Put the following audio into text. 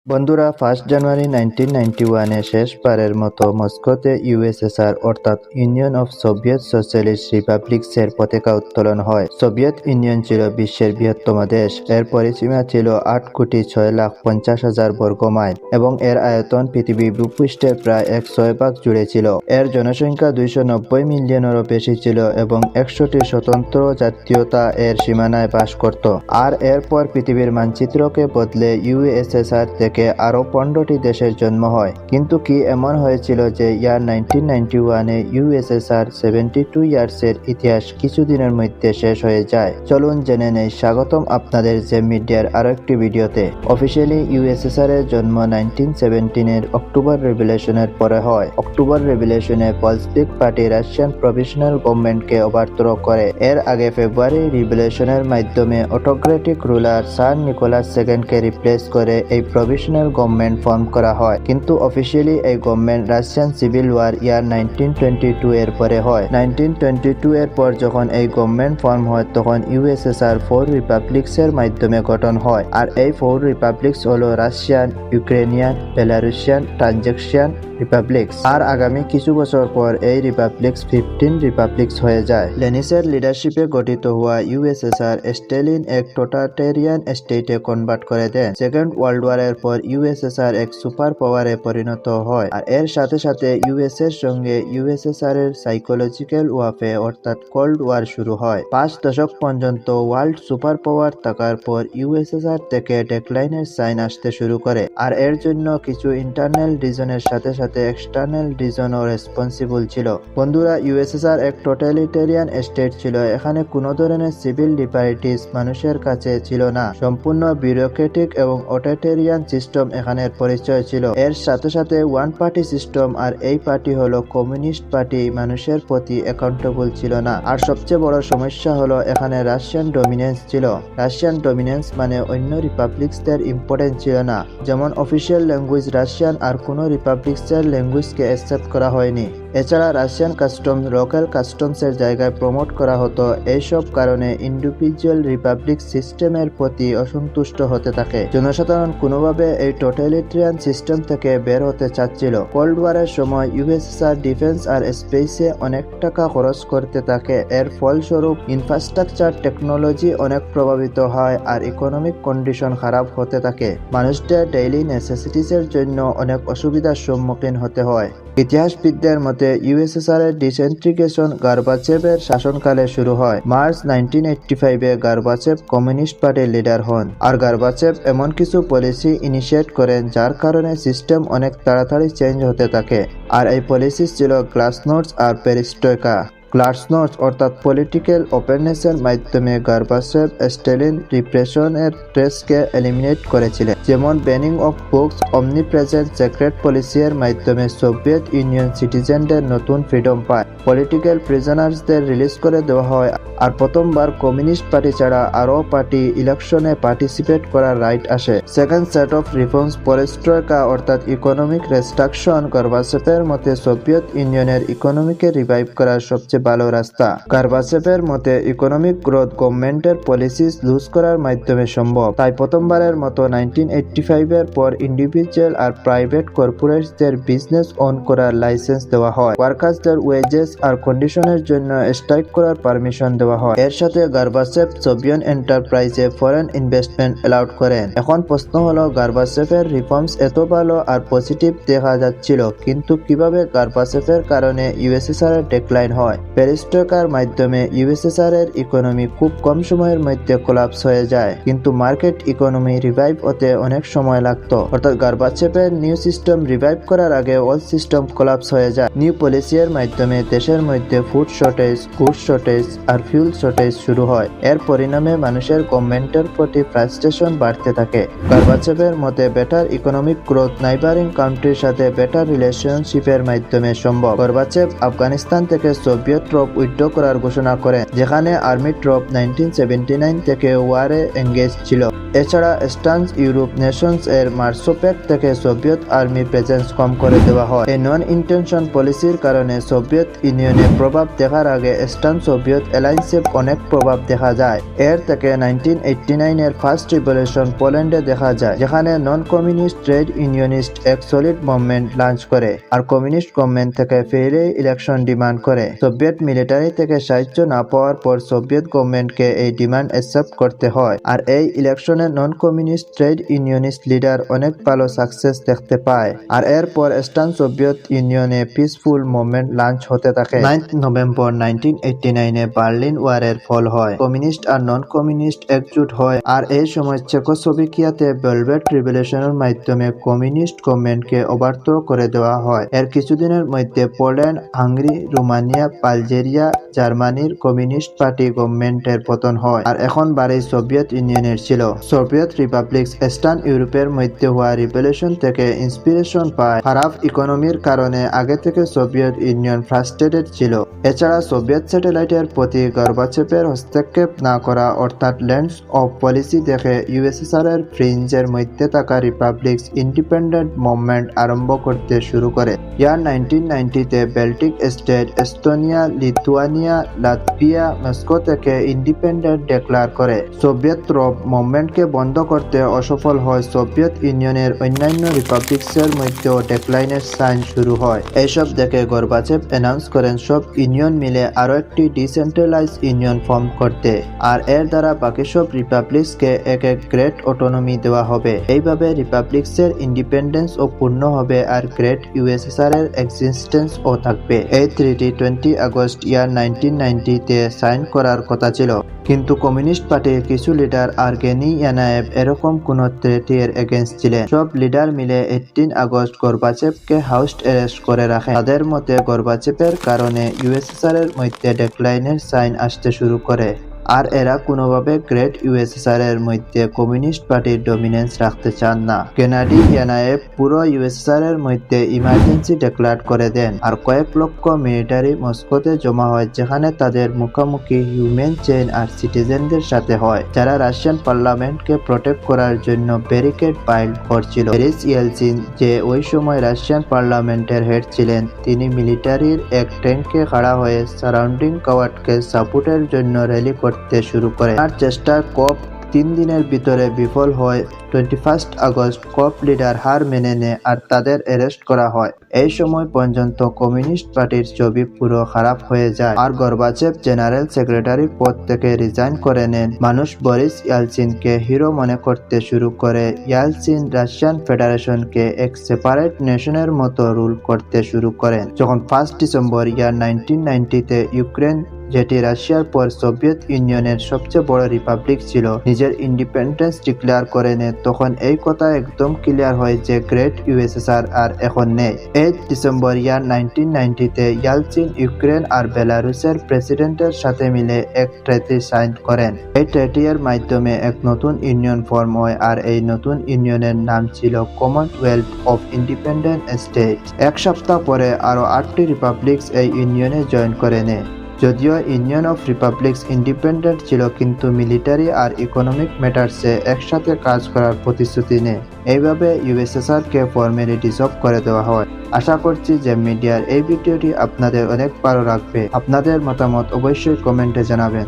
বন্ধুরা, 1 জানুয়ারি 1991-এ শেষবারের মতো মস্কোতে ইউএসএসআর অর্থাৎ ইউনিয়ন অফ সোভিয়েত সোশ্যালিস্ট রিপাবলিকসের পতাকা উত্তোলন হয়। সোভিয়েত ইউনিয়ন ছিল বিশ্বের বৃহত্তম দেশ। এর পরিসীমা ছিল 8,06,50,000 বর্গ মাইল এবং এর আয়তন পৃথিবী ভূপৃষ্ঠের প্রায় 1/6 জুড়ে ছিল। এর জনসংখ্যা 290 মিলিয়নেরও বেশি ছিল এবং 100টি স্বতন্ত্র জাতীয়তা এর সীমানায় বাস করত। আর এরপর পৃথিবীর মানচিত্রকে বদলে ইউএসএসআর থেকে আরও 15টি দেশের জন্ম হয়। কিন্তু কি এমন হয়েছিল যে ইয়ার 1991-এ ইউএসএসআর 72 ইয়ার্সের ইতিহাস কিছুদিনের মধ্যে শেষ হয়ে যায়? চলুন জেনে নেই। স্বাগতম আপনাদের জেম মিডিয়ার আরও একটি ভিডিওতে। অফিসিয়ালি ইউএসএসআর এর জন্ম 1917-এর অক্টোবর রেভলিউশনের পরে হয়। অক্টোবর রেভলিউশনে বলশেভিক পার্টি রাশিয়ান প্রভিশনাল গভর্নমেন্টকে ওভারথ্রো করে। এর আগে ফেব্রুয়ারি রিভলিউশনের মাধ্যমে অটোক্রেটিক রুলার স্যার নিকোলাস সেকেন্ডকে রিপ্লেস করে এই প্রভিশনাল গভর্নমেন্ট ফর্ম করা হয়। কিন্তু অফিসিয়ালি এই গভর্নমেন্ট রাশিয়ান সিভিল ওয়ার ইয়ার 1922 এর পরে হয়। 1922 এর পর যখন এই গভর্নমেন্ট ফর্ম হয় তখন ইউএসএসআর 4 রিপাবলিক্সের মাধ্যমে গঠন হয়। আর এই 4 রিপাবলিক্স হলো রাশিয়ান, ইউক্রেনিয়ান, বেলারুশিয়ান, ট্রানজেকশিয়ান রিপাবলিক্স। আর আগামী কিছু বছর পর এই রিপাবলিক্স 15 রিপাবলিক্স হয়ে যায়। লেনিনের লিডারশিপে গঠিত হওয়া ইউএসএসআর স্ট্যালিন এক টোটালিটেরিয়ান স্টেটে কনভার্ট করে দেন। সেকেন্ড ওয়ার্ল্ড ওয়ারের পর ইউএসএসআর এক সুপার পাওয়ারে পরিণত হয়। আর এর সাথে সাথে ইউএসএর সঙ্গে ইউএসএসআর এর সাইকোলজিক্যাল ওয়ারফেয়ার অর্থাৎ কোল্ড ওয়ার শুরু হয়। 5 দশক পর্যন্ত ওয়ার্ল্ড সুপার পাওয়ার থাকার পর ইউএসএসআর থেকে ডেক্লাইনের সাইন আসতে শুরু করে। আর এর জন্য কিছু ইন্টারনাল রিজনের সাথে সাথে এক্সটার্নাল রিজনও রেসপন্সিবল ছিল। বন্ধুরা, ইউএসএসআর এক টোটালিটেরিয়ান স্টেট ছিল। এখানে কোনো ধরনের সিভিল লিবার্টিস মানুষের কাছে ছিল না। সম্পূর্ণ বিউরোক্রেটিক এবং অটোরিটেরিয়ান সিস্টেম এখানের পরিচয় ছিল। এর সাথে সাথে ওয়ান পার্টি সিস্টেম, আর এই পার্টি হলো কমিউনিস্ট পার্টি, মানুষের প্রতি অ্যাকাউন্টেবল ছিল না। আর সবচেয়ে বড় সমস্যা হলো এখানে রাশিয়ান ডমিনেন্স ছিল। রাশিয়ান ডমিনেন্স মানে অন্য রিপাবলিক্সদের ইম্পর্টেন্স ছিল না। যেমন অফিসিয়াল ল্যাঙ্গুয়েজ রাশিয়ান, আর কোনো রিপাবলিক্সের ল্যাঙ্গুয়েজকে অ্যাকসেপ্ট করা হয়নি। এছাড়া রাশিয়ান কাস্টমস লোকাল কাস্টমসের জায়গায় প্রমোট করা হতো। এইসব কারণে ইন্ডিভিজুয়াল রিপাবলিক সিস্টেমের প্রতি অসন্তুষ্ট হতে থাকে। জনসাধারণ কোনোভাবে এই টোটালিটেরিয়ান সিস্টেম থেকে বের হতে চাচ্ছিল। কোল্ড ওয়ারের সময় ইউএসএসআর ডিফেন্স আর স্পেসে অনেক টাকা খরচ করতে থাকে। এর ফলস্বরূপ ইনফ্রাস্ট্রাকচার টেকনোলজি অনেক প্রভাবিত হয় আর ইকোনমিক কন্ডিশন খারাপ হতে থাকে। মানুষদের ডেইলি নেসেসিটিসের জন্য অনেক অসুবিধার সম্মুখীন হতে হয়। ইতিহাসবিদদের মতে ইউএসএসআর এর ডিসেন্ট্রিগেশন গর্বাচেভের শাসনকালে শুরু হয়। মার্চ 1985-এ গর্বাচেভ কমিউনিস্ট পার্টির লিডার হন। আর গর্বাচেভ এমন কিছু পলিসি ইনিশিয়েট করেন যার কারণে সিস্টেম অনেক তাড়াতাড়ি চেঞ্জ হতে থাকে। আর এই পলিসি ছিল গ্লাসনোস্ট আর পেরিস্ট্রয়কা। গ্লাসনোস্ট অর্থাৎ পলিটিক্যাল ওপেননেসের মাধ্যমে গর্বাচেভ স্ট্যালিন রিপ্রেশনের ট্রেসকে এলিমিনেট করেছিলেন। যেমন banning of books, omnipresent secret policy এর মাধ্যমে সোভিয়েত ইউনিয়ন সিটিজেনদের নতুন ফ্রিডম পায়। পলিটিক্যাল প্রিজনার্সদের রিলিজ করে দেওয়া হয়। আর প্রথমবার কমিউনিস্ট পার্টি ছাড়া আরও পার্টি ইলেকশনে পার্টিসিপেট করার রাইট আসে। সেকেন্ড সেট অফ রিফর্মস পেরেস্ট্রয়কা অর্থাৎ ইকোনমিক রেস্ট্রাকশন গর্বাচেভের মতে সোভিয়েত ইউনিয়নের ইকোনমিকে রিভাইভ করার সবচেয়ে ভালো রাস্তা। গর্বাচেভের মতে ইকোনমিক গ্রোথ গভর্নমেন্টের পলিসিস লুজ করার মাধ্যমে সম্ভব। তাই প্রথমবারের মতো 1985-এর পর ইন্ডিভিজুয়াল আর প্রাইভেট কর্পোরেটসদের বিজনেস অন করার লাইসেন্স দেওয়া হয়। ওয়ার্কার্সদের ওয়েজেস আর কন্ডিশনের জন্য স্ট্রাইক করার পারমিশন দেওয়া হয়। এর সাথে গর্বাচেভ সোভিয়েত এন্টারপ্রাইজে ফরেন ইনভেস্টমেন্ট অ্যালাউড করেন। এখন প্রশ্ন হলো, গর্বাচেভের রিফর্মস এত ভালো আর পজিটিভ দেখা যাচ্ছিল, কিন্তু কিভাবে গর্বাচেভের কারণে ইউএসএসআর এর ডেক্লাইন হয়? পেরিস্ট্রয়কার মাধ্যমে ইউএসএসআর এর ইকোনমি খুব কম সময়ের মধ্যে কোলাপস হয়ে যায়, কিন্তু মার্কেট ইকোনমি রিভাইভ হতে অনেক সময় লাগতো। অর্থাৎ গর্বাচেভের নিউ সিস্টেম রিভাইভ করার আগে ওল্ড সিস্টেম কোলাপস হয়ে যায়। নিউ পলিসি এর মাধ্যমে দেশের মধ্যে ফুড শর্টেজ, গুড শর্টেজ আর ফিউল শর্টেজ শুরু হয়। এর পরিণামে মানুষের গভর্নমেন্টের প্রতি ফ্রাস্ট্রেশন বাড়তে থাকে। গর্বাচেভের মতে বেটার ইকোনমিক গ্রোথ নাইবারিং কান্ট্রির সাথে বেটার রিলেশনশিপের মাধ্যমে সম্ভব। গর্বাচেভ আফগানিস্তান থেকে সোভিয়েত ট্রুপ উইথড্র করার ঘোষণা করেন, যেখানে আর্মি ট্রুপ 1979 থেকে ওয়ারে এঙ্গেজ ছিল। এছাড়া ইস্টার্ন ইউরোপ নেশনস এর মার্সোপেক থেকে সোভিয়েত আর্মি প্রেজেন্স কম করে দেওয়া হয়। এই নন ইন্টেনশন পলিসির কারণে সোভিয়েত ইউনিয়নের প্রভাব দেখার আগে ইস্টার্ন সোভিয়েত অ্যালায়েন্সে অনেক প্রভাব দেখা যায়। এর থেকে 1989 এর ফার্স্ট রিভলিউশন পোল্যান্ডে দেখা যায়, যেখানে নন কমিউনিস্ট ট্রেড ইউনিয়নিস্ট এক সলিড মুভমেন্ট লঞ্চ করে আর কমিউনিস্ট গভর্নমেন্ট থেকে ফেরি ইলেকশন ডিমান্ড করে। সোভিয়েত মিলিটারি থেকে সাহায্য না পাওয়ার পর সোভিয়েত গভর্নমেন্টকে এই ডিমান্ড অ্যাকসেপ্ট করতে হয়, আর এই ইলেকশনে নন কমিউনিস্ট ট্রেড ইউনিয়নিস্ট লিডার অনেক ভালো সাকসেস দেখতে পায়। আর এরপর ইস্টার্ন সোভিয়েত ইউনিয়নে পিসফুল মুভমেন্ট লঞ্চ হতে থাকে। 9 নভেম্বর 1989 এ বার্লিন ওয়ারের ফল হয়। কমিউনিস্ট আর নন কমিউনিস্ট একজোট হয়, আর এই সময় চেকোস্লোভাকিয়াতে ভেলভেট রিভলিউশনের মাধ্যমে কমিউনিস্ট গভর্নমেন্টকে ওভারথ্রো করে দেওয়া হয়। এর কিছুদিনের মধ্যে পোল্যান্ড, হাঙ্গেরি, রোমানিয়া, বালগেরিয়া, জার্মানির কমিউনিস্ট পার্টি গভর্নমেন্টের পতন হয়, আর এখন বাড়ি সোভিয়েত ইউনিয়নের ছিল। সোভিয়েত রিপাবলিক ইস্টার্ন ইউরোপের মধ্যে হওয়া রিভলিউশন থেকে ইন্সপিরেশন পায়। খারাপ ইকোনমির কারণে আগে থেকে সোভিয়েত ইউনিয়ন ফ্রাস্ট্রেটেড ছিল। এছাড়া সোভিয়েত স্যাটেলাইটের প্রতি গর্বাচেপের হস্তক্ষেপ না করা অর্থাৎ ল্যান্ডস অফ পলিসি দেখে ইউএসএসআর এর ফ্রিঞ্জের মধ্যে থাকা রিপাবলিক্স ইন্ডিপেন্ডেন্ট মুভমেন্ট আরম্ভ করতে শুরু করে। ইয়ার 1990-তে Baltic state Estonia, Lithuania, Latvia Moscow থেকে ইন্ডিপেন্ডেন্ট ডিক্লেয়ার করে। সোভিয়েত ট্রুপ মুভমেন্টকে বন্ধ করতে অসফল হয়। সোভিয়েত ইউনিয়নের অন্যান্য রিপাবলিক্সের মধ্যেও ডেক্লাইনের সাইন শুরু হয়। এইসব দেখে গর্বাচেভ অ্যানাউন্স করেন সব ইউনিয়ন মিলে আরও একটি ডিসেন্ট্রালাইজ ইউনিয়ন ফর্ম করতে, আর এর দ্বারা বাকি সব রিপাবলিক্সকে এক এক গ্রেট অটোনমি দেওয়া হবে। এইভাবে রিপাবলিক্সের ইন্ডিপেন্ডেন্স ও পূর্ণ হবে আর গ্রেট ইউএসএসআর এর এক্সিস্টেন্স ও থাকবে। এই ট্রিটি 20 আগস্ট ইয়ার 1990-তে সাইন করার কথা ছিল, কিন্তু কমিউনিস্ট পার্টির কিছু লিডার আর্গেনি ইয়ানায়েভ এরকম কোন ট্রিটির এগেইনস্ট ছিলেন। সব লিডার মিলে 18 আগস্ট গর্বাচেভকে হাউস অ্যারেস্ট করে রাখেন। তাদের মতে গর্বাচেভের কারণে ইউএসএসআর এর মধ্যে ডেক্লাইনের সাইন আসতে শুরু করে, আর এরা কোনোভাবে গ্রেট ইউএসএসআর এর মধ্যে কমিউনিস্ট পার্টির ডমিনেন্স রাখতে চান না। কেনেডি ইয়ানায়েভ পুরো ইউএসএসআর এর মধ্যে ইমার্জেন্সি ডিক্লেয়ার করে দেন, আর কয়েক লক্ষ মিলিটারি মস্কোতে জমা হয়, যেখানে তাদের মুখোমুখি হিউম্যান চেইন আর সিটিজেনদের সাথে হয়, যারা রাশিয়ান পার্লামেন্টকে প্রোটেক্ট করার জন্য ব্যারিকেড বাইল্ড করছিল। বরিস ইয়েলচিন, যে ওই সময় রাশিয়ান পার্লামেন্টের হেড ছিলেন, তিনি মিলিটারির এক ট্যাঙ্কে খাড়া হয়ে সারাউন্ডিং কাওয়ার্ডকে সাপোর্টের জন্য র্যালি করতে শুরু করে। তার চেষ্টা কপ 3 দিনের ভিতরে বিফল হয়। 21 আগস্ট কপ লিডার হার মেনে নেয় আর তাদের অ্যারেস্ট করা হয়। এই সময় পর্যন্ত কমিউনিস্ট পার্টির ছবি পুরো খারাপ হয়ে যায়, আর গর্বাচেভ জেনারেল সেক্রেটারির পদ থেকে রিজাইন করে নেন। মানুষ বরিস ইয়েলচিনকে হিরো মনে করতে শুরু করে। ইয়েলচিন রাশিয়ান ফেডারেশনকে এক সেপারেট নেশনের মতো রুল করতে শুরু করেন। যখন 1 ডিসেম্বর ইয়ার 1990-তে ইউক্রেন, যেটি রাশিয়ার পর সোভিয়েত ইউনিয়নের সবচেয়ে বড় রিপাবলিক ছিল, নিজের ইন্ডিপেন্ডেন্স ডিক্লেয়ার করে নেয়, তখন এই কথা একদম ক্লিয়ার হয় যে গ্রেট ইউএসএসআর আর এখন নেই। 8 ডিসেম্বর ইয়ার 1990-তে ইয়েলচিন ইউক্রেন আর বেলারুসের প্রেসিডেন্টের সাথে মিলে এক ট্রিটি সাইন করেন। এই ট্রিটি এর মাধ্যমে এক নতুন ইউনিয়ন ফর্ম হয়, আর এই নতুন ইউনিয়নের নাম ছিল কমনওয়েলথ অফ ইন্ডিপেন্ডেন্ট স্টেট। এক সপ্তাহ পরে আরও 8টি রিপাবলিক্স এই ইউনিয়নে জয়েন করে নেয়। যদিও ইউনিয়ন অফ রিপাবলিক্স ইন্ডিপেন্ডেন্ট ছিল, কিন্তু মিলিটারি আর ইকোনমিক ম্যাটার্সে একসাথে কাজ করার প্রতিশ্রুতি নেয়। এইভাবে ইউএসএসআরকে ফর্মালি ডিসলভ করে দেওয়া হয়। আশা করছি যে মিডিয়ার এই ভিডিওটি আপনাদের অনেক ভালো লাগবে। আপনাদের মতামত অবশ্যই কমেন্টে জানাবেন।